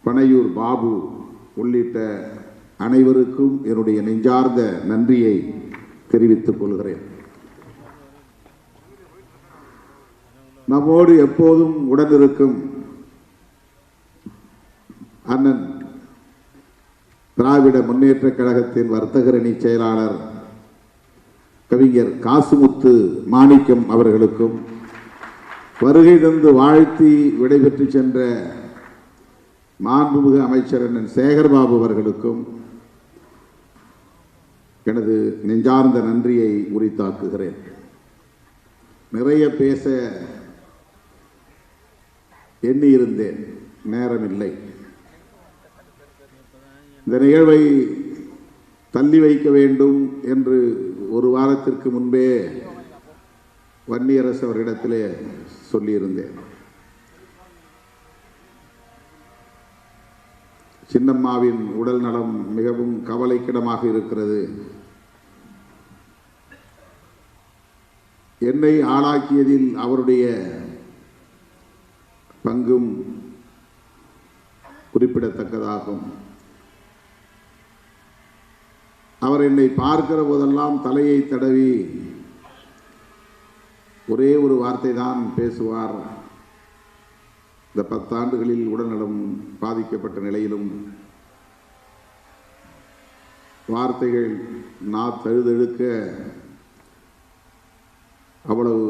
பனையூர் பாபு உள்ளிட்ட அனைவருக்கும் என்னுடைய நெஞ்சார்ந்த நன்றியை தெரிவித்துக் கொள்கிறேன். நம்மோடு எப்போதும் உடனிருக்கும் அண்ணன் திராவிட முன்னேற்ற கழகத்தின் வர்த்தகரணி செயலாளர் கவிஞர் காசுமுத்து மாணிக்கம் அவர்களுக்கும், வருகை தந்து வாழ்த்தி விடைபெற்று சென்ற மாண்புமிகு அமைச்சர் அண்ணன் சேகர்பாபு அவர்களுக்கும் எனது நெஞ்சார்ந்த நன்றியை உரித்தாக்குகிறேன். நிறைய பேச எண்ணியிருந்தேன், நேரமில்லை. இந்த நிகழ்வை தள்ளி வைக்க வேண்டும் என்று ஒரு வாரத்திற்கு முன்பே வன்னியரசு அவரிடத்திலே சொல்லியிருந்தேன். சின்னம்மாவின் உடல் நலம் மிகவும் கவலைக்கிடமாக இருக்கிறது. என்னை ஆளாக்கியதில் அவருடைய பங்கும் குறிப்பிடத்தக்கதாகும். அவர் என்னை பார்க்கிற போதெல்லாம் தலையை தடவி ஒரே ஒரு வார்த்தை தான் பேசுவார். இந்த 10 ஆண்டுகளில் உடல்நலம் பாதிக்கப்பட்ட நிலையிலும் வார்த்தைகள் தழுதழுக்க அவ்வளவு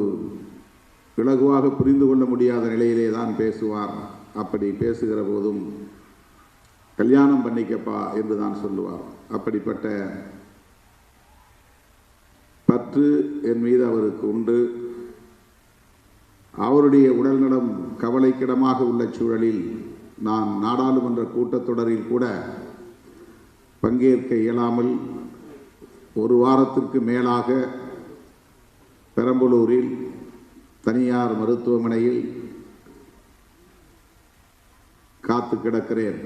இலகுவாக புரிந்து கொள்ள முடியாத நிலையிலே தான் பேசுவார். அப்படி பேசுகிற போதும் கல்யாணம் பண்ணிக்கப்பா என்று தான் சொல்லுவார். அப்படிப்பட்ட பற்று என் மீது அவருக்கு உண்டு. அவருடைய உடல்நலம் கவலைக்கிடமாக உள்ள சூழலில் நான் நாடாளுமன்ற கூட்டத்தொடரில் கூட பங்கேற்க இயலாமல் ஒரு வாரத்திற்கு மேலாக பெரம்பலூரில் தனியார் மருத்துவமனையில் காத்து கிடக்கிறேன்.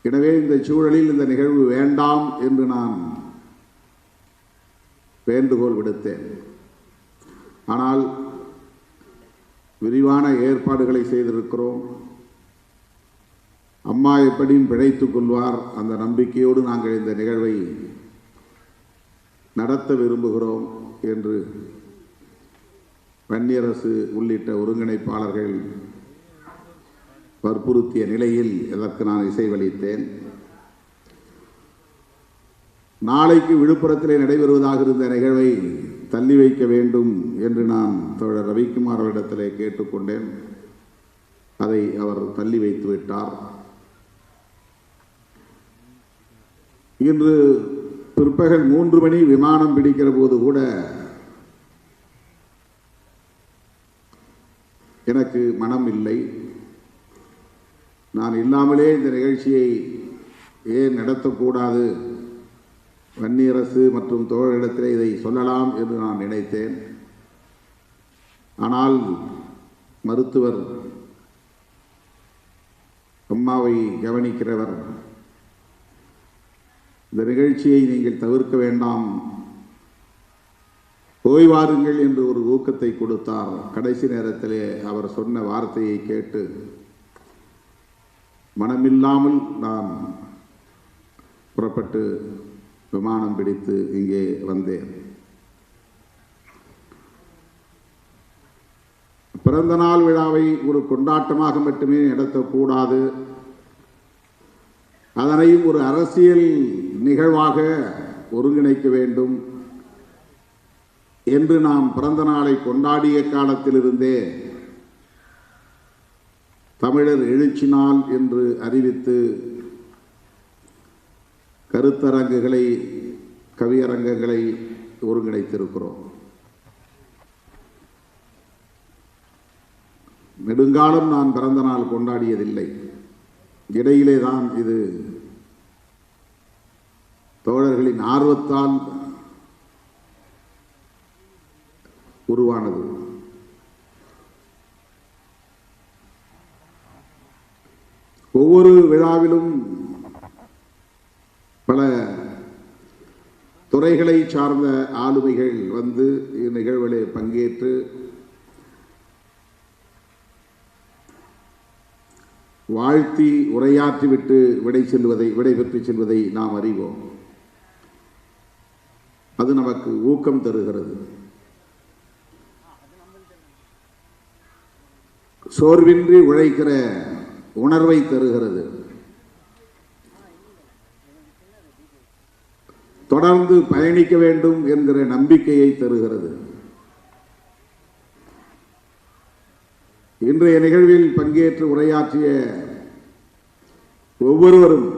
எனவே இந்த சூழலில் இந்த நிகழ்வு வேண்டாம் என்று நான் வேண்டுகோள் விடுத்தேன். ஆனால் விரிவான ஏற்பாடுகளை செய்திருக்கிறோம். அம்மா எப்படியும் பிழைத்துக் கொள்வார், அந்த நம்பிக்கையோடு நாங்கள் இந்த நிகழ்வை நடத்த விரும்புகிறோம் என்று வன்னியரசு உள்ளிட்ட ஒருங்கிணைப்பாளர்கள் வற்புறுத்திய நிலையில் இதற்கு நான் இசைவளித்தேன். நாளைக்கு விழுப்புரத்திலே நடைபெறுவதாக இருந்த நிகழ்வை தள்ளி வைக்க வேண்டும் என்று நான் தோழர் ரவிக்குமார் அவரிடத்திலே கேட்டுக்கொண்டேன். அதை அவர் தள்ளி வைத்து விட்டார். இன்று பிற்பகல் 3 மணி விமானம் பிடிக்கிற போது கூட எனக்கு மனம் இல்லை. நான் இல்லாமலே இந்த நிகழ்ச்சியை ஏன் நடத்தக்கூடாது, வன்னியரசு மற்றும் தோழரிடத்திலே இதை சொல்லலாம் என்று நான் நினைத்தேன். ஆனால் மருத்துவர், அம்மாவை கவனிக்கிறவர், இந்த நிகழ்ச்சியை நீங்கள் தவிர்க்க வேண்டாம், ஓய்வாருங்கள் என்று ஒரு ஊக்கத்தை கொடுத்தார். கடைசி நேரத்திலே அவர் சொன்ன வார்த்தையை கேட்டு மனமில்லாமல் நான் புறப்பட்டு விமானம் பிடித்து இங்கே வந்தேன். பிறந்த நாள் விழாவை ஒரு கொண்டாட்டமாக மட்டுமே நடத்தக்கூடாது, அதனையும் ஒரு அரசியல் நிகழ்வாக ஒருங்கிணைக்க வேண்டும் என்று நாம் பிறந்த நாளை கொண்டாடிய காலத்திலிருந்தே தமிழர் எழுச்சி நாள் என்று அறிவித்து கருத்தரங்குகளை, கவியரங்கங்களை ஒருங்கிணைத்திருக்கிறோம். நெடுங்காலம் நான் பிறந்த நாள் கொண்டாடியதில்லை. இடையிலே தான் இது தோழர்களின் ஆர்வத்தால் உருவானது. ஒவ்வொரு விழாவிலும் பல துறைகளை சார்ந்த ஆளுமைகள் வந்து இந்நிகழ்விலே பங்கேற்று வாழ்த்தி உரையாற்றிவிட்டு விடைபெற்று செல்வதை நாம் அறிவோம். அது நமக்கு ஊக்கம் தருகிறது, சோர்வின்றி உழைக்கிற உணர்வை தருகிறது, தொடர்ந்து பயணிக்க வேண்டும் என்கிற நம்பிக்கையை தருகிறது. இன்றைய நிகழ்வில் பங்கேற்று உரையாற்றிய ஒவ்வொருவரும்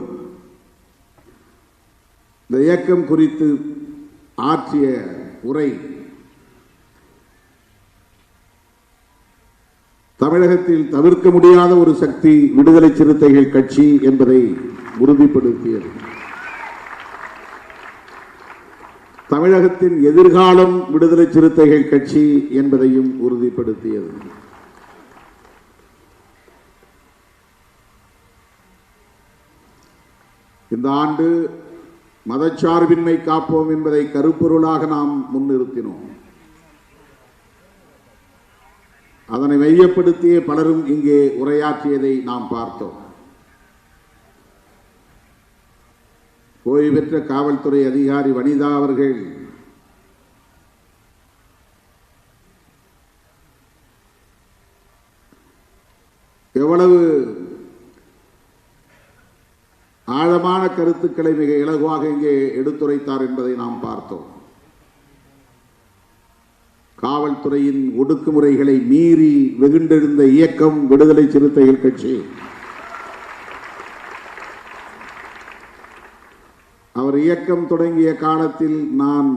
இந்த இயக்கம் குறித்து ஆற்றிய உரை தமிழகத்தில் தவிர்க்க முடியாத ஒரு சக்தி விடுதலை சிறுத்தைகள் கட்சி என்பதை உறுதிப்படுத்தியது. தமிழகத்தின் எதிர்காலம் விடுதலை சிறுத்தைகள் கட்சி என்பதையும் உறுதிப்படுத்தியது. இந்த ஆண்டு மதச்சார்பின்மை காப்போம் என்பதை கருப்பொருளாக நாம் முன்னிறுத்தினோம். அதனை மையப்படுத்திய பலரும் இங்கே உரையாற்றியதை நாம் பார்த்தோம். ஓய்வு பெற்ற காவல்துறை அதிகாரி வனிதா அவர்கள் எவ்வளவு ஆழமான கருத்துக்களை மிக இலகுவாக இங்கே எடுத்துரைத்தார் என்பதை நாம் பார்த்தோம். காவல்துறையின் ஒடுக்குமுறைகளை மீறி வெகுண்டெழுந்த இயக்கம் விடுதலை சிறுத்தைகள் கட்சி. அவர் இயக்கம் தொடங்கிய காலத்தில் நான்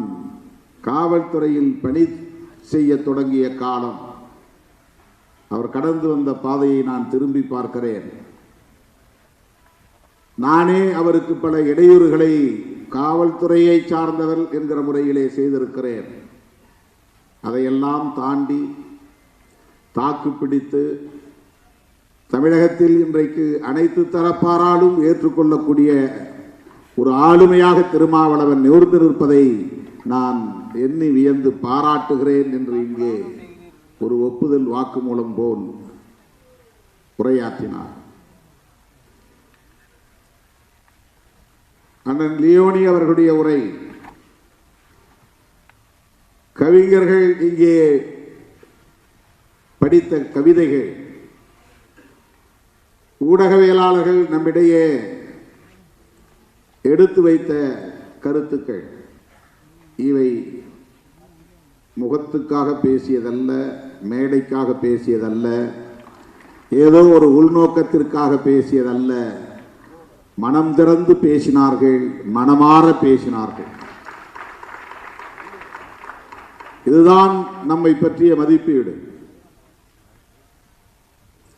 காவல்துறையில் பணி செய்ய தொடங்கிய காலம், அவர் கடந்து வந்த பாதையை நான் திரும்பி பார்க்கிறேன். நானே அவருக்கு பல இடையூறுகளை காவல்துறையை சார்ந்தவர் என்கிற முறையிலே செய்திருக்கிறேன். அதையெல்லாம் தாண்டி தாக்குப்பிடித்து தமிழகத்தில் இன்றைக்கு அனைத்து தரப்பாராலும் ஏற்றுக்கொள்ளக்கூடிய ஒரு ஆளுமையாக திருமாவளவன் நிறுத்திருப்பதை நான் எண்ணி வியந்து பாராட்டுகிறேன் என்று இங்கே ஒரு ஒப்புதல் வாக்குமூலம் போல் உரையாற்றினார். அண்ணன் லியோனி அவர்களுடைய உரை, கவிஞர்கள் இங்கே படித்த கவிதைகள், ஊடகவியலாளர்கள் நம்மிடையே எடுத்து வைத்த கருத்துக்கள், இவை முகத்துக்காக பேசியதல்ல, மேடைக்காக பேசியதல்ல, ஏதோ ஒரு உள்நோக்கத்திற்காக பேசியதல்ல. மனம் திறந்து பேசினார்கள், மனமாற பேசினார்கள். இதுதான் நம்மை பற்றிய மதிப்பீடு.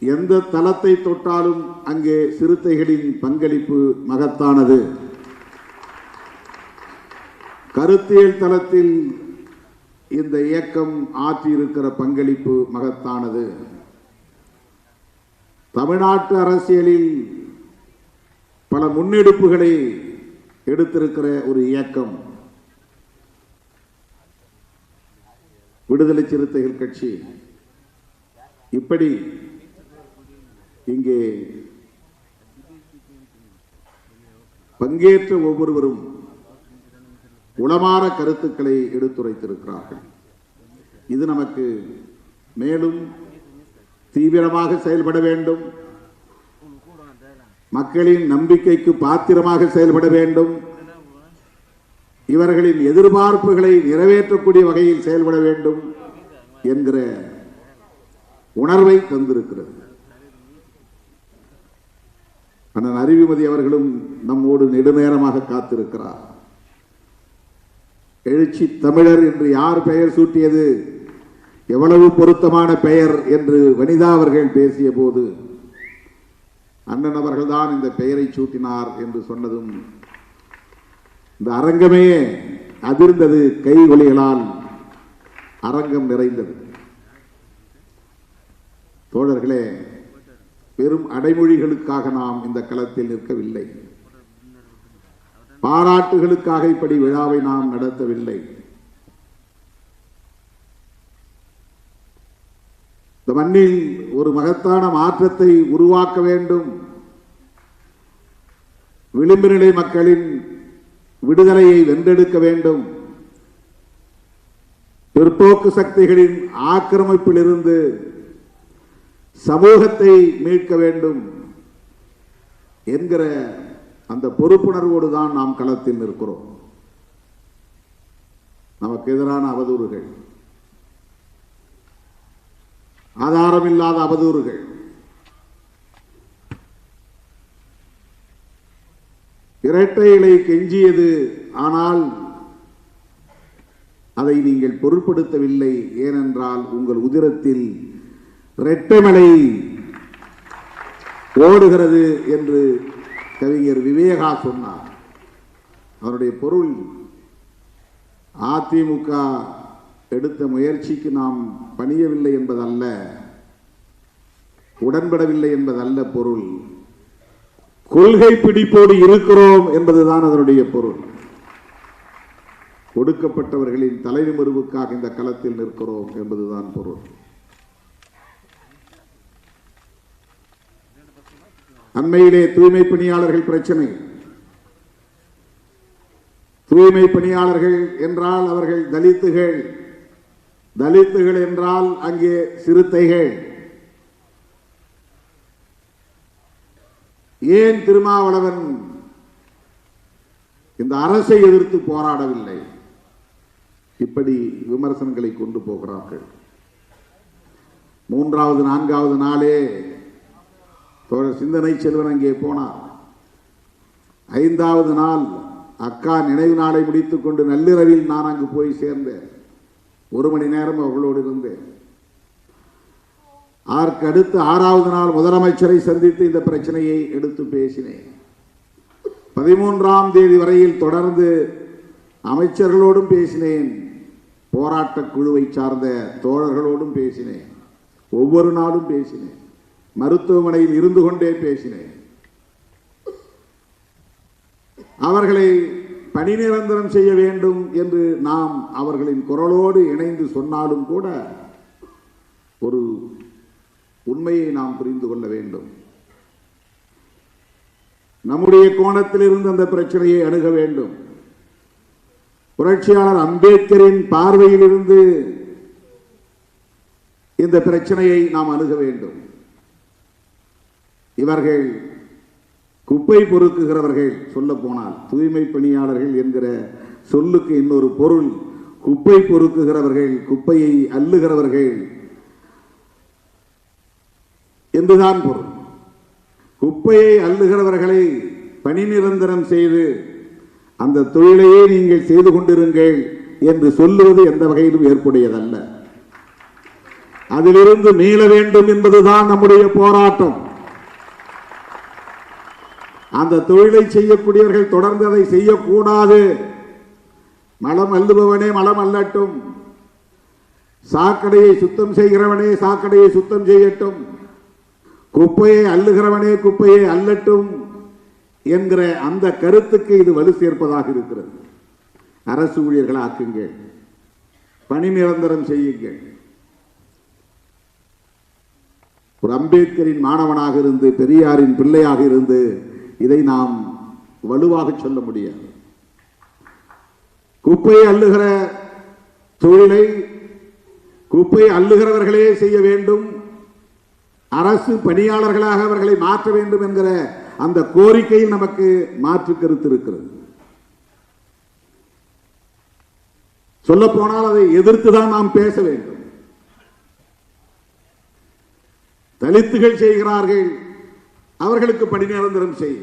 எந்த தளத்தை தொட்டாலும் அங்கே சிறுத்தைகளின் பங்களிப்பு மகத்தானது. கருத்தியல் தளத்தில் இந்த இயக்கம் ஆற்றியிருக்கிற பங்களிப்பு மகத்தானது. தமிழ்நாட்டு அரசியலில் பல முன்னெடுப்புகளை எடுத்திருக்கிற ஒரு இயக்கம் விடுதலை சிறுத்தைகள் கட்சி. இப்படி இங்கே பங்கேற்ற ஒவ்வொருவரும் உளமாற கருத்துக்களை எடுத்துரைத்திருக்கிறார்கள். இது நமக்கு மேலும் தீவிரமாக செயல்பட வேண்டும், மக்களின் நம்பிக்கைக்கு பாத்திரமாக செயல்பட வேண்டும், இவர்களின் எதிர்பார்ப்புகளை நிறைவேற்றக்கூடிய வகையில் செயல்பட வேண்டும் என்கிற உணர்வை தந்திருக்கிறது. அண்ணன் அறிவுமதி அவர்களும் நம்மோடு நெடுநேரமாக காத்திருக்கிறார். எழுச்சி தமிழர் என்று யார் பெயர் சூட்டியது, எவ்வளவு பொருத்தமான பெயர் என்று வனிதா அவர்கள் பேசிய போது அண்ணன் அவர்கள்தான் இந்த பெயரை சூட்டினார் என்று சொன்னதும் இந்த அரங்கமே அதிர்ந்தது. கை ஒலிகளால் அரங்கம் நிறைந்தது. தோழர்களே, பெரும் அடைமொழிகளுக்காக நாம் இந்த களத்தில் நிற்கவில்லை. பாராட்டுகளுக்காக இப்படி விழாவை நாம் நடத்தவில்லை. இந்த மண்ணில் ஒரு மகத்தான மாற்றத்தை உருவாக்க வேண்டும். விளிம்பு நிலை மக்களின் விடுதலையை வென்றெடுக்க வேண்டும். பிற்போக்கு சக்திகளின் ஆக்கிரமிப்பில் இருந்து சமூகத்தை மீட்க வேண்டும் என்கிற அந்த பொறுப்புணர்வோடு தான் நாம் களத்தில் நிற்கிறோம். நமக்கு எதிரான அவதூறுகள், ஆதாரமில்லாத அவதூறுகள், இரட்டை இலை கெஞ்சியது, ஆனால் அதை நீங்கள் பொருட்படுத்தவில்லை. ஏனென்றால் உங்கள் உதிரத்தில் இரட்டைமலை ஓடுகிறது என்று கவிஞர் விவேகா சொன்னார். அவருடைய பொருள் அதிமுக எடுத்த முயற்சிக்கு நாம் பணியவில்லை என்பதல்ல, உடன்படவில்லை என்பதல்ல பொருள். கொள்கை பிடிப்போடு இருக்கிறோம் என்பதுதான் அதனுடைய பொருள். ஒடுக்கப்பட்டவர்களின் தலைநிமிர்வுக்காக இந்த களத்தில் நிற்கிறோம் என்பதுதான் பொருள். அண்மையிலே தூய்மை பணியாளர்கள் பிரச்சனை. தூய்மை பணியாளர்கள் என்றால் அவர்கள் தலித்துகள், தலித்துகள் என்றால் அங்கே சிறுத்தைகள். ஏன் திருமாவளவன் இந்த அரசை எதிர்த்து போராடவில்லை? இப்படி விமர்சனங்களை கொண்டு போகிறார்கள். மூன்றாவது நான்காவது நாளே சிந்தனை செல்வன் அங்கே போனார். ஐந்தாவது நாள் அக்கா நினைவு நாளை முடித்துக் கொண்டு நள்ளிரவில் நான் அங்கு போய் சேர்ந்தேன். 1 மணி நேரம் அவர்களோடு இருந்தேன். அதற்கு அடுத்து 6வது நாள் முதலமைச்சரை சந்தித்து இந்த பிரச்சனையை எடுத்து பேசினேன். 13ஆம் தேதி வரையில் தொடர்ந்து அமைச்சர்களோடும் பேசினேன், போராட்ட குழுவை சார்ந்த தோழர்களோடும் பேசினேன், ஒவ்வொரு நாளும் பேசினேன், மருத்துவமனையில் இருந்து கொண்டே பேசினேன். அவர்களை பணி நிரந்தரம் செய்ய வேண்டும் என்று நாம் அவர்களின் குரலோடு இணைந்து சொன்னாலும் கூட ஒரு உண்மையை நாம் புரிந்து கொள்ள வேண்டும். நம்முடைய கோணத்தில் இருந்து அந்த பிரச்சனையை அணுக வேண்டும். புரட்சியாளர் அம்பேத்கரின் பார்வையில் இருந்து இந்த பிரச்சனையை நாம் அணுக வேண்டும். இவர்கள் குப்பை பொறுக்குகிறவர்கள். சொல்ல போனால் தூய்மை பணியாளர்கள் என்கிற சொல்லுக்கு இன்னொரு பொருள் குப்பை பொறுக்குகிறவர்கள், குப்பையை அள்ளுகிறவர்கள் என்றுதான் பொருள். குப்பையை அள்ளுகிறவர்களை பணி நிரந்தரம் செய்து அந்த தொழிலையே நீங்கள் செய்து கொண்டிருங்கள் என்று சொல்லுவது எந்த வகையிலும் ஏற்புடையதல்ல. அதிலிருந்து மீள வேண்டும் என்பதுதான் நம்முடைய போராட்டம். அந்த தொழிலை செய்யக்கூடியவர்கள் தொடர்ந்து அதை செய்யக்கூடாது. மலம் அள்ளுபவனே மலம் அள்ளட்டும், சாக்கடையை சுத்தம் செய்கிறவனே சாக்கடையை சுத்தம் செய்யட்டும், குப்பையை அள்ளுகிறவனே குப்பையை அள்ளட்டும் என்கிற அந்த கருத்துக்கு இது வலு சேர்ப்பதாக இருக்கிறது. அரசு ஊழியர்கள் ஆக்குங்கள், பணி நிரந்தரம் செய்யுங்கள். ஒரு அம்பேத்கரின் மாணவனாக இருந்து பெரியாரின் பிள்ளையாக இருந்து இதை நாம் வலுவாக சொல்ல முடியாது. குப்பையை அள்ளுகிற தொழிலை குப்பை அள்ளுகிறவர்களே செய்ய வேண்டும், அரசு பணியாளர்களாக அவர்களை மாற்ற வேண்டும் என்கிற அந்த கோரிக்கையில் நமக்கு மாற்று கருத்து இருக்கிறது. சொல்ல போனால் அதை எதிர்த்துதான் நாம் பேச வேண்டும். தலித்துகள் செய்கிறார்கள், அவர்களுக்கு பணி நிரந்தரம் செய்.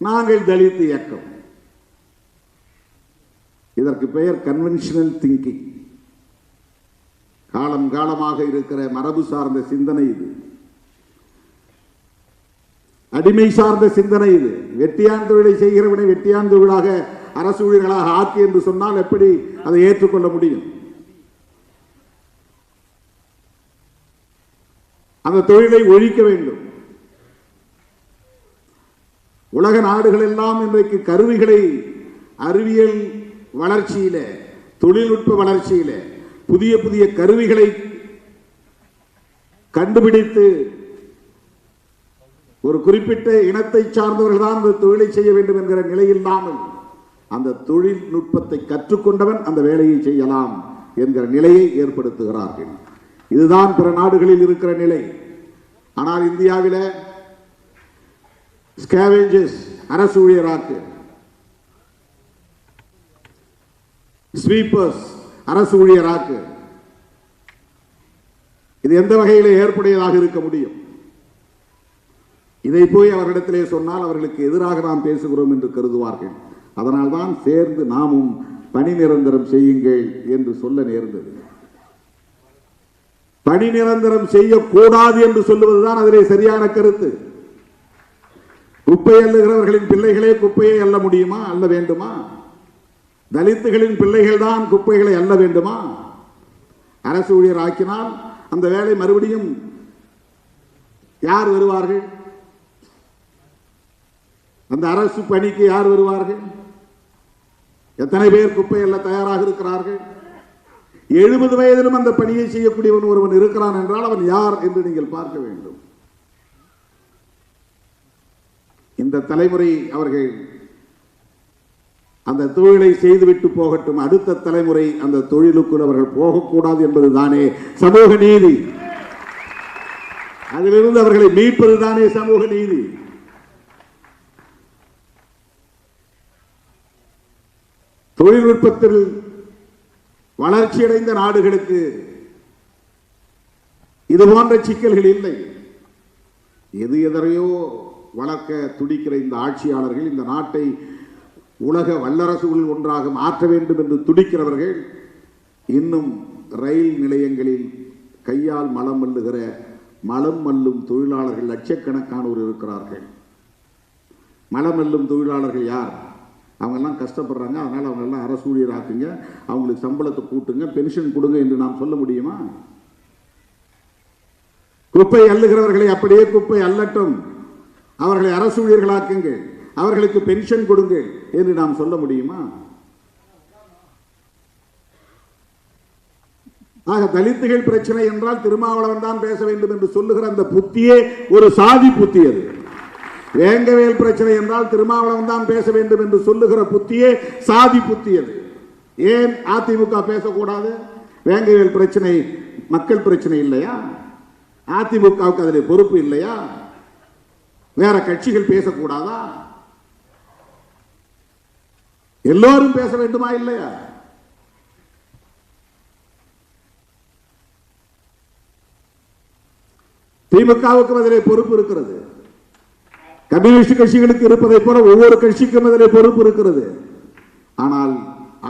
நாங்கள் தலித் இயக்கம். இதற்கு பெயர் கன்வென்ஷனல் திங்கிங். காலம் காலமாக இருக்கிற மரபு சார்ந்த சிந்தனை இது, அடிமை சார்ந்த சிந்தனை இது. வெட்டியான் தொழிலை செய்கிறவனை வெட்டியான் தொழிலாக அரசு ஊழியர்களாக ஆக்கி என்று சொன்னால் எப்படி அதை ஏற்றுக்கொள்ள முடியும்? அந்த தொழிலை ஒழிக்க வேண்டும். உலக நாடுகள் எல்லாம் இன்றைக்கு கருவிகளை அறிவியல் வளர்ச்சியில, தொழில்நுட்ப வளர்ச்சியில புதிய புதிய கருவிகளை கண்டுபிடித்து ஒரு குறிப்பிட்ட இனத்தை சார்ந்தவர்கள் தான் அந்த தொழிலை செய்ய வேண்டும் என்கிற நிலை இல்லாமல் அந்த தொழில்நுட்பத்தை கற்றுக்கொண்டவன் அந்த வேலையை செய்யலாம் என்கிற நிலையை ஏற்படுத்துகிறார்கள். இதுதான் பிற நாடுகளில் இருக்கிற நிலை. ஆனால் இந்தியாவில் ஸ்கேவேஞ்சர்ஸ் அரசு ஊழியராக்கு, ஸ்வீப்பர்ஸ் அரசு ஊழியராக்கு, இது எந்த வகையில் ஏற்புடையதாக இருக்க முடியும்? இதை போய் அவர்களிடத்திலே சொன்னால் அவர்களுக்கு எதிராக நாம் பேசுகிறோம் என்று கருதுவார்கள். அதனால்தான் சேர்ந்து நாமும் பணி நிரந்தரம் செய்யுங்கள் என்று சொல்ல நேர்ந்தது. பணி நிரந்தரம் செய்யக்கூடாது என்று சொல்லுவதுதான் அதிலே சரியான கருத்து. குப்பை அள்ளுகிறவர்களின் பிள்ளைகளே குப்பையை அள்ள முடியுமா? அள்ள வேண்டுமா? தலித்துகளின் பிள்ளைகள் தான் குப்பைகளை அள்ள வேண்டுமா? அரசு ஊழியர் ஆக்கினால் அந்த வேலை மறுபடியும் யார் வருவார்கள்? அந்த அரசு பணிக்கு யார் வருவார்கள்? எத்தனை பேர் குப்பை எல்லாம் தயாராக இருக்கிறார்கள்? 70 வயதிலும் அந்த பணியை செய்யக்கூடியவன் ஒருவன் இருக்கிறான் என்றால் அவன் யார் என்று நீங்கள் பார்க்க வேண்டும். இந்த தலைமுறை அவர்கள் அந்த தொழிலை செய்துவிட்டு போகட்டும், அடுத்த தலைமுறை அந்த தொழிலுக்குள் அவர்கள் போகக்கூடாது என்பதுதானே சமூக நீதி. அதிலிருந்து அவர்களை மீட்பதுதானே சமூக நீதி. தொழில்நுட்பத்தில் வளர்ச்சியடைந்த நாடுகளுக்கு இது போன்ற சிக்கல்கள் இல்லை. எதையோ வளர்க்க துடிக்கிற இந்த ஆட்சியாளர்கள் இந்த நாட்டை உலக வல்லரசுகளில் ஒன்றாக மாற்ற வேண்டும் என்று துடிக்கிறவர்கள் இன்னும் ரயில் நிலையங்களில் கையால் மலம் மல்லுகிற மலம் மல்லும் தொழிலாளர்கள் லட்சக்கணக்கானோர் இருக்கிறார்கள். மலம் மல்லும் தொழிலாளர்கள் யார்? அவங்கெல்லாம் கஷ்டப்படுறாங்க, அதனால் அவங்கெல்லாம் அரசு ஊழியராக்குங்க, அவங்களுக்கு சம்பளத்தை கூட்டுங்க, பென்ஷன் கொடுங்க என்று நாம் சொல்ல முடியுமா? குப்பை அள்ளுகிறவர்களை அப்படியே குப்பை அள்ளட்டும், அவர்களை அரசு ஊழியர்களாக்குங்கள், அவர்களுக்கு பென்ஷன் கொடுங்கள் என்று நாம் சொல்ல முடியுமா? ஆக தலித்துகள் பிரச்சனை என்றால் திருமாவளவன் தான் பேச வேண்டும் என்று சொல்லுகிற அந்த புத்தியே ஒரு சாதி புத்தி. அது வேங்கவேல் பிரச்சனை என்றால் திருமாவளவன் தான் பேச வேண்டும் என்று சொல்லுகிற புத்தியே சாதி புத்தி. அது ஏன் அதிமுக பேசக்கூடாது? வேங்கவேல் பிரச்சனை மக்கள் பிரச்சனை இல்லையா? அதிமுகவுக்கு அதில் பொறுப்பு இல்லையா? வேற கட்சிகள் பேசக்கூடாதா? எல்லோரும் பேச வேண்டுமா இல்லையா? திமுகவுக்கும் அதிலே பொறுப்பு இருக்கிறது, கம்யூனிஸ்ட் கட்சிகளுக்கு இருப்பதை போல ஒவ்வொரு கட்சிக்கும் அதிலே பொறுப்பு இருக்கிறது. ஆனால்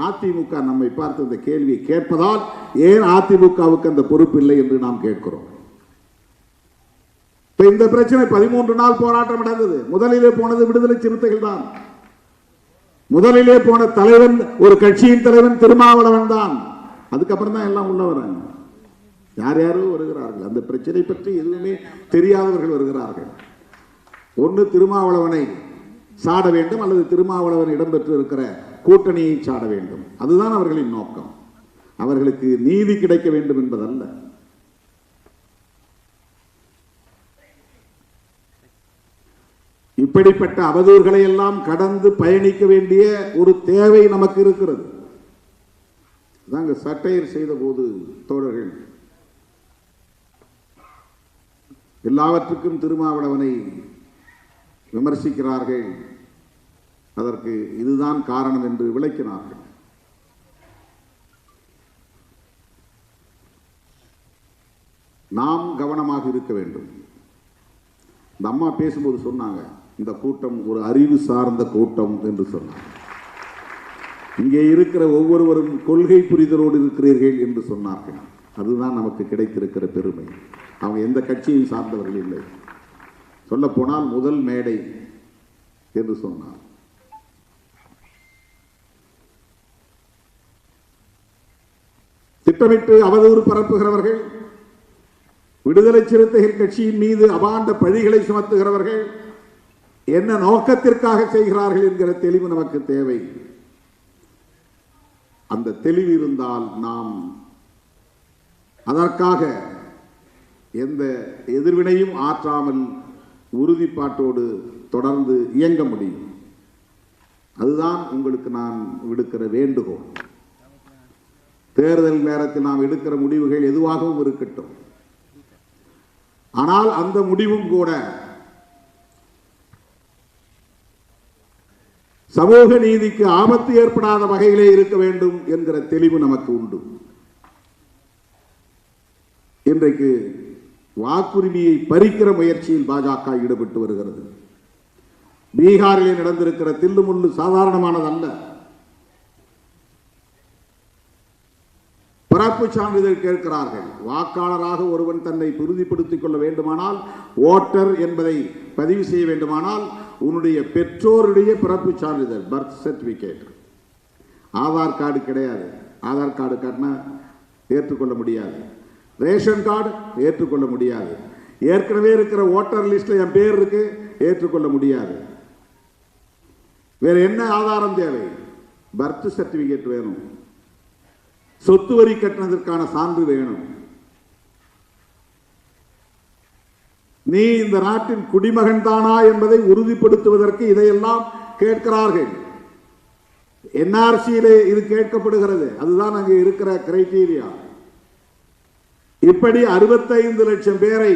அதிமுக நம்மை பார்த்து இந்த கேள்வியை கேட்பதால் ஏன் அதிமுகவுக்கு அந்த பொறுப்பு இல்லை என்று நாம் கேட்கிறோம். இந்த பிரச்சனை 13 நாள் போராட்டம் நடந்தது. முதலிலே போனது விடுதலை சிறுத்தைகள் தான். முதலிலே போன தலைவன் ஒரு கட்சியின் தலைவன் திருமாவளவன் தான். அதுக்கப்புறம் தான் எல்லாம் உள்ள வராங்க. யார் யாரோ வருகிறார்கள், அந்த பிரச்சனை பற்றி எதுவுமே தெரியாதவர்கள் வருகிறார்கள். ஒன்று திருமாவளவனை சாட வேண்டும், அல்லது திருமாவளவன் இடம்பெற்று இருக்கிற கூட்டணியை சாட வேண்டும். அதுதான் அவர்களின் நோக்கம். அவர்களுக்கு நீதி கிடைக்க வேண்டும் என்பதல்ல. இப்படிப்பட்ட அவதூறுகளை எல்லாம் கடந்து பயணிக்க வேண்டிய ஒரு தேவை நமக்கு இருக்கிறது. சட்டையர் செய்த போது தோழர்கள் எல்லாவற்றுக்கும் திருமாவளவனை விமர்சிக்கிறார்கள், அதற்கு இதுதான் காரணம் என்று விளக்கினார்கள். நாம் கவனமாக இருக்க வேண்டும். இந்த அம்மா பேசும்போது சொன்னாங்க, இந்த கூட்டம் ஒரு அறிவு சார்ந்த கூட்டம் என்று சொன்னாங்க. இங்கே இருக்கிற ஒவ்வொருவரும் கொள்கை புரிதலோடு இருக்கிறீர்கள் என்று சொன்னார்கள். அதுதான் நமக்கு கிடைத்திருக்கிற பெருமை. அவங்க எந்த கட்சியும் சார்ந்தவர்கள் இல்லை. சொல்ல போனால் முதல் மேடை என்று சொன்னார். திட்டமிட்டு அவதூறு பரப்புகிறவர்கள், விடுதலை சிறுத்தைகள் கட்சியின் மீது அபாண்ட பழிகளை சுமத்துகிறவர்கள் என்ன நோக்கத்திற்காக செய்கிறார்கள் என்கிற தெளிவு நமக்கு தேவை. அந்த தெளிவு இருந்தால் நாம் அதற்காக எந்த எதிர்வினையும் ஆற்றாமல் உறுதிப்பாட்டோடு தொடர்ந்து இயங்க முடியும். அதுதான் உங்களுக்கு நான் விடுக்கிற வேண்டுகோள். தேர்தல் நேரத்தில் நாம் எடுக்கிற முடிவுகள் எதுவாகவும் இருக்கட்டும், ஆனால் அந்த முடிவும் கூட சமூக நீதிக்கு ஆபத்து ஏற்படாத வகையிலே இருக்க வேண்டும் என்கிற தெளிவு நமக்கு உண்டு. இன்றைக்கு வாக்குரிமையை பறிக்கிற முயற்சியில் பாஜக ஈடுபட்டு வருகிறது. பீகாரிலே நடந்திருக்கிற தில்லுமுள்ளு சாதாரணமானதல்ல. பிறப்பு சான்றிதழ் கேட்கிறார்கள். வாக்காளராக ஒருவன் தன்னை உறுதிப்படுத்திக் கொள்ள வேண்டுமானால், ஓட்டர் என்பதை பதிவு செய்ய வேண்டுமானால், உன்னுடைய பெற்றோருடைய பிறப்பு சான்றிதழ், பர்த் சர்டிபிகேட். ஆதார் கார்டு கிடையாது. ஆதார் கார்டு காட்டினா ஏற்றுக்கொள்ள முடியாது. ரேஷன் கார்டு ஏற்றுக்கொள்ள முடியாது. ஏற்கனவே இருக்கிற ஓட்டர் லிஸ்ட்ல என் பேர் இருக்கு, ஏற்றுக்கொள்ள முடியாது. வேற என்ன ஆதாரம் தேவை? பர்த் சர்டிபிகேட் வேணும். சொத்து வரி கட்டினதற்கான சான்று வேணும். நீ இந்த நாட்டின் குடிமகன் தானா என்பதை உறுதிப்படுத்துவதற்கு இதையெல்லாம் கேட்கிறார்கள். என்ஆர்சியிலே இது கேட்கப்படுகிறது. அதுதான் அங்கே இருக்கிற கிரைட்டீரியா. இப்படி 65 லட்சம் பேரை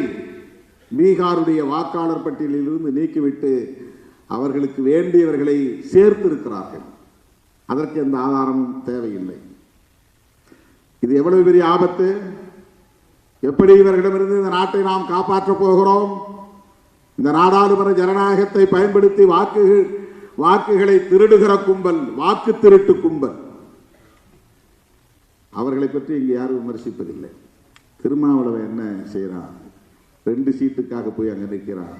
பீகாருடைய வாக்காளர் பட்டியலில் இருந்து நீக்கிவிட்டு அவர்களுக்கு வேண்டியவர்களை சேர்த்திருக்கிறார்கள். அதற்கு எந்த ஆதாரமும் தேவையில்லை. இது எவ்வளவு பெரிய ஆபத்து! எப்படி இவர்களிடமிருந்து இந்த நாட்டை நாம் காப்பாற்றப் போகிறோம்? இந்த நாடாளுமன்ற ஜனநாயகத்தை பயன்படுத்தி வாக்குகளை திருடுகிற கும்பல், வாக்கு திருட்டு கும்பல், அவர்களை பற்றி இங்கே யாரும் விமர்சிப்பதில்லை. திருமாவளவன் என்ன செய்யறான்? 2 சீட்டுக்காக போய் அங்கே நிற்கிறான்.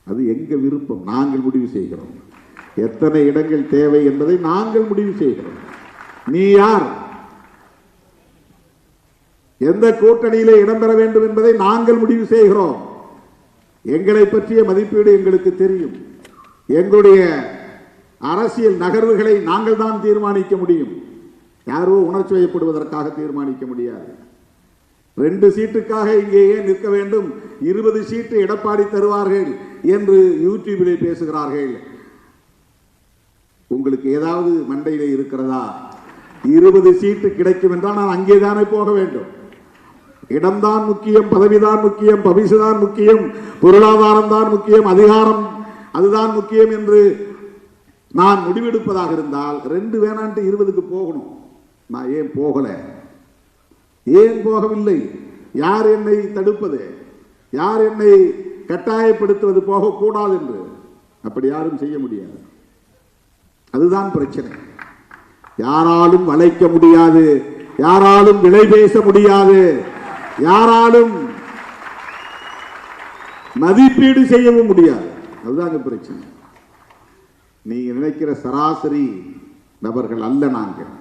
அது எங்க விருப்பம். நாங்கள் முடிவு செய்கிறோம். எத்தனை இடங்கள் தேவை என்பதை நாங்கள் முடிவு செய்கிறோம். நீ யார்? எந்த கூட்டணியிலே இடம்பெற வேண்டும் என்பதை நாங்கள் முடிவு செய்கிறோம். எங்களை பற்றிய மதிப்பீடு எங்களுக்கு தெரியும். எங்களுடைய அரசியல் நகர்வுகளை நாங்கள் தான் தீர்மானிக்க முடியும். யாரோ உணர்ச்சி வயப்படுவதற்காக தீர்மானிக்க முடியாது. 2 சீட்டுக்காக இங்கே ஏன் நிற்க வேண்டும்? 20 சீட்டு எடப்பாடி தருவார்கள் என்று யூடியூபிலே பேசுகிறார்கள். உங்களுக்கு ஏதாவது மண்டையிலே இருக்கிறதா? 20 சீட்டு கிடைக்கும் என்றால் நான் அங்கேதானே போக வேண்டும். இடம்தான் முக்கியம், பதவிதான் முக்கியம், பரிசுதான் முக்கியம், பொருளாதாரம் தான் முக்கியம், அதிகாரம் அதுதான் முக்கியம் என்று நான் முடிவெடுப்பதாக இருந்தால் 2 வேணான்ட்டு 20க்கு போகணும். நான் ஏன் போகல? ஏன் போகவில்லை? யார் என்னை தடுப்பது? யார் என்னை கட்டாயப்படுத்துவது போகக்கூடாது என்று? அப்படி யாரும் செய்ய முடியாது. அதுதான் பிரச்சனை. யாராலும் வளைக்க முடியாது, யாராலும் விலை பேச முடியாது, யாராலும் மதிப்பீடு செய்யவும் முடியாது. அதுதான் பிரச்சனை. நீங்க நினைக்கிற சராசரி நபர்கள் அல்ல நாங்கள்.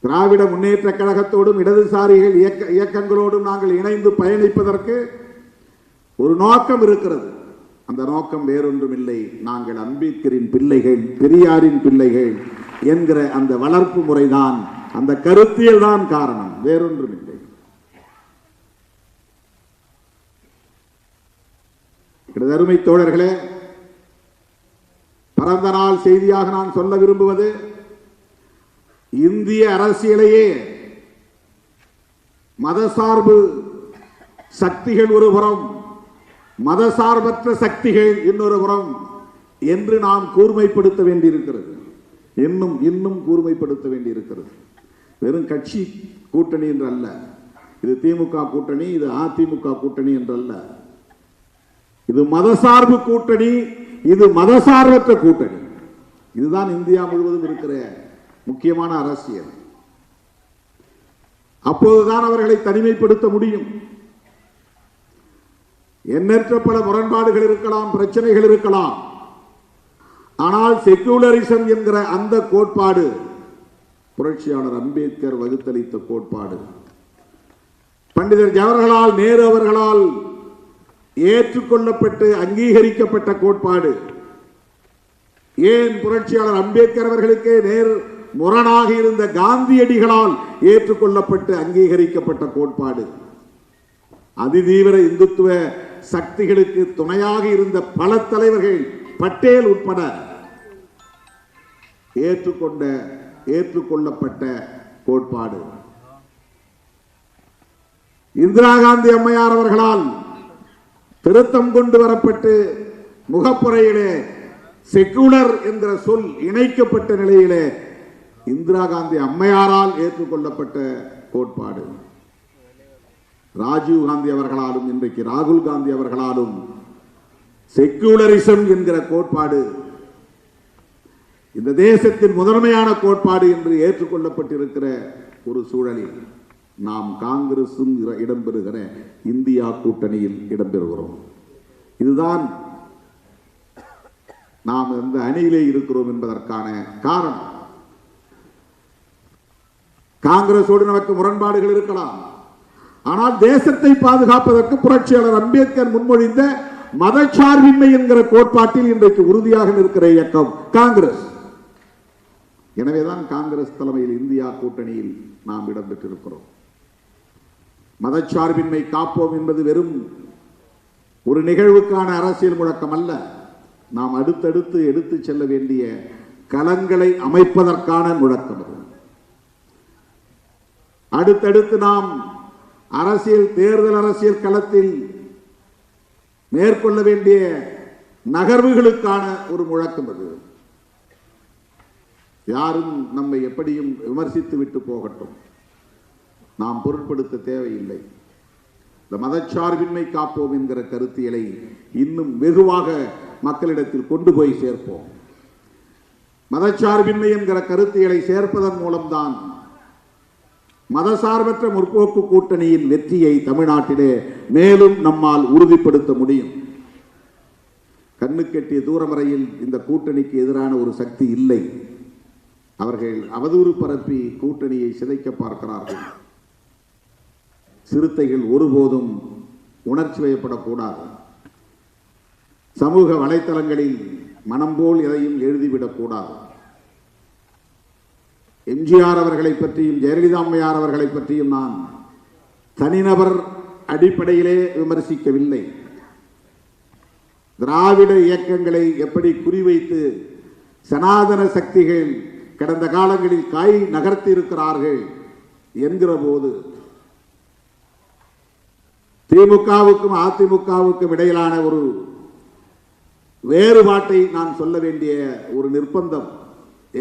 திராவிட முன்னேற்ற கழகத்தோடும் இடதுசாரிகள் இயக்கங்களோடும் நாங்கள் இணைந்து பயணிப்பதற்கு ஒரு நோக்கம் இருக்கிறது. அந்த நோக்கம் வேறொன்றும் இல்லை. நாங்கள் அம்பேத்கரின் பிள்ளைகள், பெரியாரின் பிள்ளைகள் என்கிற அந்த வளர்ப்பு முறைதான், அந்த கருத்தியல் தான் காரணம், வேறொன்றும் இல்லை. அருமை தோழர்களே, பிறந்த நாள் செய்தியாக நான் சொல்ல விரும்புவது, இந்திய அரசியலையே மதசார்பு சக்திகள் ஒரு புறம், மதசார்பற்ற சக்திகள் இன்னொரு புறம் என்று நாம் கூர்மைப்படுத்த வேண்டியிருக்கிறது. இன்னும் கூர்மைப்படுத்த வேண்டியிருக்கிறது. வெறும் கட்சி கூட்டணி என்று அல்ல. இது திமுக கூட்டணி, இது அதிமுக கூட்டணி என்றல்ல. இது மதசார்பு கூட்டணி, இது மதசார்பற்ற கூட்டணி. இதுதான் இந்தியா முழுவதும் இருக்கிற முக்கியமான அரசியல். அப்போதுதான் அவர்களை தனிமைப்படுத்த முடியும். எண்ணற்ற பல முரண்பாடுகள் இருக்கலாம், பிரச்சனைகள் இருக்கலாம். ஆனால் செக்குலரிசம் என்கிற அந்த கோட்பாடு, புரட்சியாளர் அம்பேத்கர் வகுத்தளித்த கோட்பாடு, பண்டிதர் ஜவஹர்லால் நேரு அவர்களால் ஏற்றுக்கொள்ளப்பட்டு அங்கீகரிக்கப்பட்ட கோட்பாடு, ஏன் புரட்சியாளர் அம்பேத்கர் அவர்களுக்கே முரணாக இருந்த காந்தியடிகளால் ஏற்றுக்கொள்ளப்பட்டு அங்கீகரிக்கப்பட்ட கோட்பாடு. அதிதீவிர இந்துத்துவ சக்திகளுக்கு துணையாக இருந்த பல தலைவர்கள், பட்டேல் உட்பட ஏற்றுக்கொள்ளப்பட்ட கோட்பாடு. இந்திரா காந்தி அம்மையார் அவர்களால் திருத்தம் கொண்டு வரப்பட்டு முகப்புறையிலே செக்குலர் என்ற சொல் இணைக்கப்பட்ட நிலையிலே இந்திரா காந்தி அம்மையாரால் ஏற்றுக்கொள்ளப்பட்ட கோட்பாடு. ராஜீவ் காந்தி அவர்களாலும் இன்றைக்கு ராகுல் காந்தி அவர்களாலும் செக்குலரிசம் என்கிற கோட்பாடு இந்த தேசத்தின் முதன்மையான கோட்பாடு என்று ஏற்றுக்கொள்ளப்பட்டிருக்கிற ஒரு சூழலில் நாம் காங்கிரசும் இடம்பெறுகிற இந்தியா கூட்டணியில் இடம்பெறுகிறோம். இதுதான் நாம் இந்த அணியிலே இருக்கிறோம் என்பதற்கான காரணம். காங்கிரசோடு நமக்கு முரண்பாடுகள் இருக்கலாம். ஆனால் தேசத்தை பாதுகாப்பதற்கு புரட்சியாளர் அம்பேத்கர் முன்மொழிந்த மதச்சார்பின்மை என்கிற கோட்பாட்டில் இன்றைக்கு உறுதியாக நிற்கிற இயக்கம் காங்கிரஸ். எனவேதான் காங்கிரஸ் தலைமையில் இந்தியா கூட்டணியில் நாம் இடம்பெற்றிருக்கிறோம். மதச்சார்பின்மை காப்போம் என்பது வெறும் ஒரு நிகழ்வுக்கான அரசியல் முழக்கம் அல்ல. நாம் அடுத்தடுத்து எடுத்து செல்ல வேண்டிய களங்களை அமைப்பதற்கான முழக்கம். அடுத்தடுத்து நாம் தேர்தல் அரசியல் களத்தில் மேற்கொள்ள வேண்டிய நகர்வுகளுக்கான ஒரு முழக்கம் அது. யாரும் நம்மை எப்படியும் விமர்சித்து விட்டு போகட்டும், நாம் பொருட்படுத்த தேவையில்லை. இந்த மதச்சார்பின்மை காப்போம் என்கிற கருத்தியலை இன்னும் வெகுவாக மக்களிடத்தில் கொண்டு போய் சேர்ப்போம். மதச்சார்பின்மை என்கிற கருத்தியலை சேர்ப்பதன் மூலம்தான் மதசார்பற்ற முற்போக்கு கூட்டணியின் வெற்றியை தமிழ்நாட்டிலே மேலும் நம்மால் உறுதிப்படுத்த முடியும். கண்ணுக்கெட்டிய தூரம் வரையில் இந்த கூட்டணிக்கு எதிரான ஒரு சக்தி இல்லை. அவர்கள் அவதூறு பரப்பி கூட்டணியை சிதைக்க பார்க்கிறார்கள். சிறுத்தைகள் ஒருபோதும் உணர்ச்சி வயப்படக்கூடாது. சமூக வலைத்தளங்களில் மனம் போல் எதையும் எழுதிவிடக்கூடாது. எம்ஜிஆர் அவர்களை பற்றியும் ஜெயலலிதா அம்மையார் அவர்களை பற்றியும் நான் தனிநபர் அடிப்படையிலே விமர்சிக்கவில்லை. திராவிட இயக்கங்களை எப்படி குறிவைத்து சனாதன சக்திகள் கடந்த காலங்களில் காய் நகர்த்தி இருக்கிறார்கள் என்கிற போது திமுகவுக்கும் அதிமுகவுக்கும் இடையிலான ஒரு வேறுபாட்டை நான் சொல்ல வேண்டிய ஒரு நிர்பந்தம்.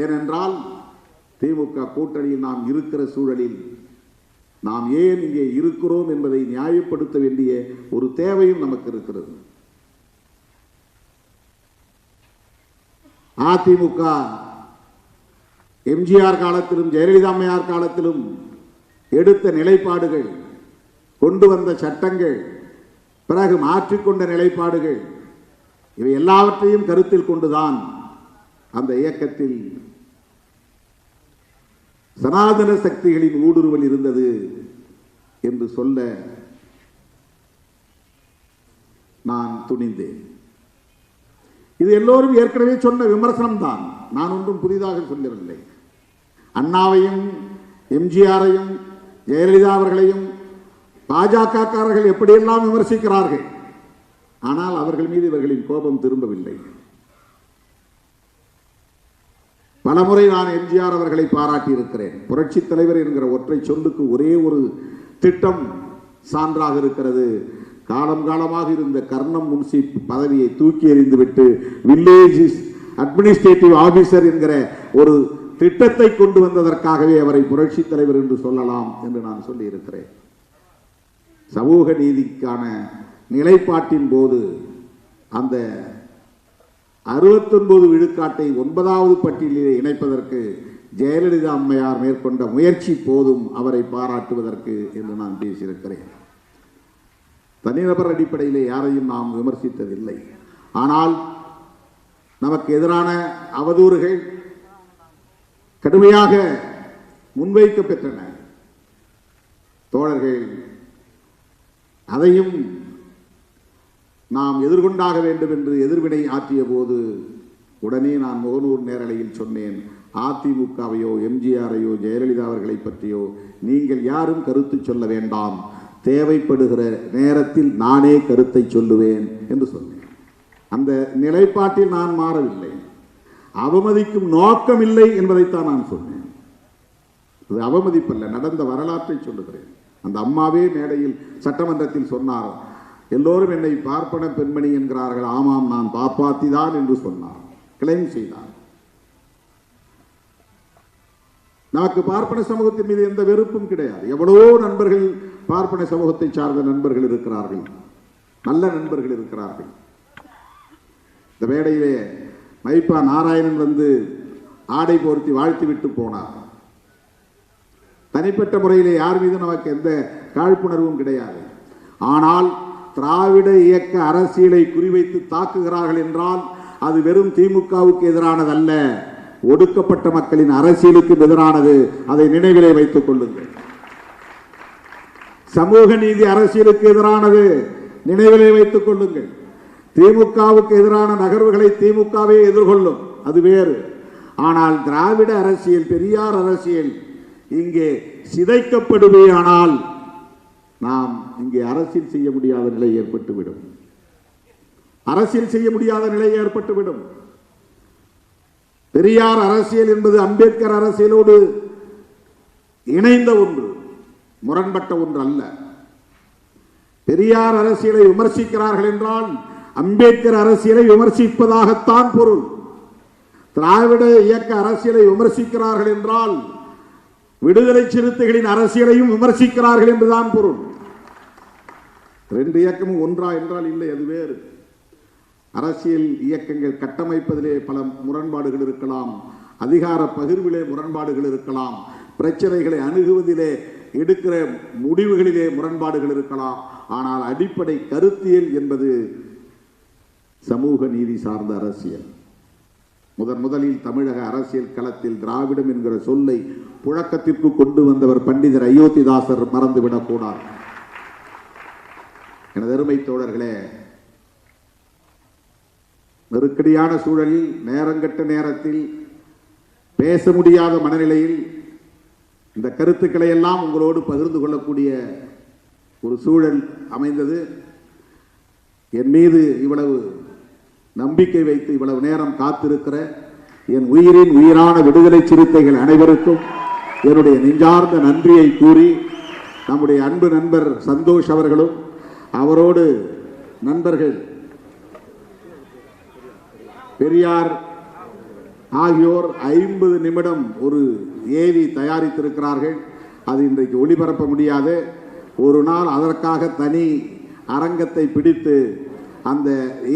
ஏனென்றால் திமுக கூட்டணியில் நாம் இருக்கிற சூழலில் நாம் ஏன் இங்கே இருக்கிறோம் என்பதை நியாயப்படுத்த வேண்டிய ஒரு தேவையும் நமக்கு இருக்கிறது. அதிமுக எம்ஜிஆர் காலத்திலும் ஜெயலலிதா அம்மையார் காலத்திலும் எடுத்த நிலைப்பாடுகள், கொண்டு வந்த சட்டங்கள், பிறகு மாற்றிக்கொண்ட நிலைப்பாடுகள், இவை எல்லாவற்றையும் கருத்தில் கொண்டுதான் அந்த இயக்கத்தில் சனாதன சக்திகளின் ஊடுருவல் இருந்தது என்று சொல்ல நான் துணிந்தேன். இது எல்லோரும் ஏற்கனவே சொன்ன விமர்சனம் தான், நான் ஒன்றும் புதிதாக சொல்லவில்லை. அண்ணாவையும் எம்ஜிஆரையும் ஜெயலலிதா அவர்களையும் பாஜகக்காரர்கள் எப்படியெல்லாம் விமர்சிக்கிறார்கள், ஆனால் அவர்கள் மீது இவர்களின் கோபம் திரும்பவில்லை. பலமுறை நான் எம்ஜிஆர் அவர்களை பாராட்டி இருக்கிறேன். புரட்சி தலைவர் என்கிற ஒற்றை சொல்லுக்கு ஒரே ஒரு திட்டம் சான்றாக இருக்கிறது. காலம் காலமாக இருந்த கர்ணம் முன்சி பதவியை தூக்கி எறிந்துவிட்டு வில்லேஜ் அட்மினிஸ்ட்ரேட்டிவ் ஆபீசர் என்கிற ஒரு திட்டத்தை கொண்டு வந்ததற்காகவே அவரை புரட்சி தலைவர் என்று சொல்லலாம் என்று நான் சொல்லி இருக்கிறேன். சமூக நீதிக்கான நிலைப்பாட்டின் போது அந்த 69 விழுக்காட்டை 9வது பட்டியலிலே இணைப்பதற்கு ஜெயலலிதா அம்மையார் மேற்கொண்ட முயற்சி போதும் அவரை பாராட்டுவதற்கு என்று நான் பேசியிருக்கிறேன். தனிநபர் அடிப்படையிலே யாரையும் நாம் விமர்சித்ததில்லை. ஆனால் நமக்கு எதிரான அவதூறுகள் கடுமையாக முன்வைக்கப்பெற்றன. தோழர்கள் அதையும் நாம் எதிர்கொண்டாக வேண்டும் என்று எதிர்வினை ஆற்றிய போது உடனே நான் முகநூல் நேரலையில் சொன்னேன், அதிமுகவையோ எம்ஜிஆரையோ ஜெயலலிதா அவர்களை பற்றியோ நீங்கள் யாரும் கருத்து சொல்ல வேண்டாம், தேவைப்படுகிற நேரத்தில் நானே கருத்தை சொல்லுவேன் என்று சொன்னேன். அந்த நிலைப்பாட்டில் நான் மாறவில்லை. அவமதிக்கும் நோக்கம் இல்லை என்பதைத்தான் நான் சொன்னேன். அது அவமதிப்பல்ல, நடந்த வரலாற்றை சொல்லுகிறேன். அந்த அம்மாவே மேடையில் சட்டமன்றத்தில் சொன்னார், எல்லோரும் என்னை பார்ப்பன பெண்மணி என்கிறார்கள், ஆமாம் நான் பாப்பாத்தி தான் என்று சொன்னார், கிளைம் செய்தார். நமக்கு பார்ப்பன சமூகத்தின் மீது எந்த வெறுப்பும் கிடையாது. எவ்வளவோ நண்பர்கள் பார்ப்பன சமூகத்தை சார்ந்த நண்பர்கள் இருக்கிறார்கள், நல்ல நண்பர்கள் இருக்கிறார்கள். இந்த மேடையிலே மைப்பா நாராயணன் வந்து ஆடை போர்த்தி வாழ்த்தி விட்டு போனார். தனிப்பட்ட முறையிலே யார் மீது நமக்கு எந்த காழ்ப்புணர்வும் கிடையாது. ஆனால் திராவிட இயக்க அரசியலை குறிவைத்து தாக்குகிறார்கள் என்றால் அது வெறும் திமுகவுக்கு எதிரானதல்ல, ஒடுக்கப்பட்ட மக்களின் அரசியலுக்கு எதிரானது. அதை நினைவிலே வைத்துக் கொள்ளுங்கள். சமூக நீதி அரசியலுக்கு எதிரானது, நினைவிலே வைத்துக் கொள்ளுங்கள். திமுகவுக்கு எதிரான நகர்வுகளை திமுகவே எதிர்கொள்ளும், அது வேறு. ஆனால் திராவிட அரசியல், பெரியார் அரசியல் இங்கே சிதைக்கப்படுவேயானால் நாம் இங்கே அரசியல் செய்ய முடியாத நிலை ஏற்பட்டுவிடும். அரசியல் செய்ய முடியாத நிலை ஏற்பட்டுவிடும். பெரியார் அரசியல் என்பது அம்பேத்கர் அரசியலோடு இணைந்த ஒன்று, முரண்பட்ட ஒன்று அல்ல. பெரியார் அரசியலை விமர்சிக்கிறார்கள் என்றால் அம்பேத்கர் அரசியலை விமர்சிப்பதாகத்தான் பொருள். திராவிட இயக்க அரசியலை விமர்சிக்கிறார்கள் என்றால் விடுதலை சிறுத்தைகளின் அரசியலையும் விமர்சிக்கிறார்கள் என்றுதான் பொருள். ரெண்டு இயக்கமும் ஒன்றா என்றால் இல்லை, அது வேறு. அரசியல் இயக்கங்கள் கட்டமைப்பதிலே பல முரண்பாடுகள் இருக்கலாம், அதிகார பகிர்விலே முரண்பாடுகள் இருக்கலாம், பிரச்சனைகளை அணுகுவதிலே எடுக்கிற முடிவுகளிலே முரண்பாடுகள் இருக்கலாம். ஆனால் அடிப்படை கருத்தியல் என்பது சமூக நீதி சார்ந்த அரசியல். முதலில் தமிழக அரசியல் களத்தில் திராவிடம் என்கிற சொல்லை புழக்கத்திற்கு கொண்டு வந்தவர் பண்டிதர் அயோத்திதாசர், மறந்துவிடக் கூடாது. எனது அருமை தோழர்களே, நெருக்கடியான சூழலில், நேரங்கட்ட நேரத்தில், பேச முடியாத மனநிலையில் இந்த கருத்துக்களை எல்லாம் உங்களோடு பகிர்ந்து கொள்ளக்கூடிய ஒரு சூழல் அமைந்தது. என் மீது இவ்வளவு நம்பிக்கை வைத்து இவ்வளவு நேரம் காத்திருக்கிற என் உயிரின் உயிரான விடுதலை சிறுத்தைகள் அனைவருக்கும் என்னுடைய நெஞ்சார்ந்த நன்றியை கூறி, நம்முடைய அன்பு நண்பர் சந்தோஷ் அவர்களும் அவரோடு நண்பர்கள் பெரியார் ஆகியோர் 50 நிமிடம் ஒரு ஏவி தயாரித்திருக்கிறார்கள். அது இன்றைக்கு ஒளிபரப்ப முடியாது. ஒரு நாள் அதற்காக தனி அரங்கத்தை பிடித்து அந்த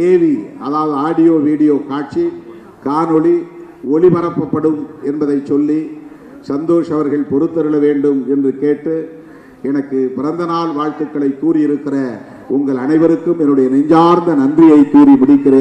ஏவி, அதாவது ஆடியோ வீடியோ காட்சி காணொளி ஒளிபரப்பப்படும் என்பதை சொல்லி சந்தோஷ் அவர்கள் பொறுத்தருள வேண்டும் என்று கேட்டு, எனக்கு பிறந்த நாள் வாழ்த்துக்களை கூறியிருக்கிற உங்கள் அனைவருக்கும் என்னுடைய நெஞ்சார்ந்த நன்றியை கூறி முடிக்கிறேன்.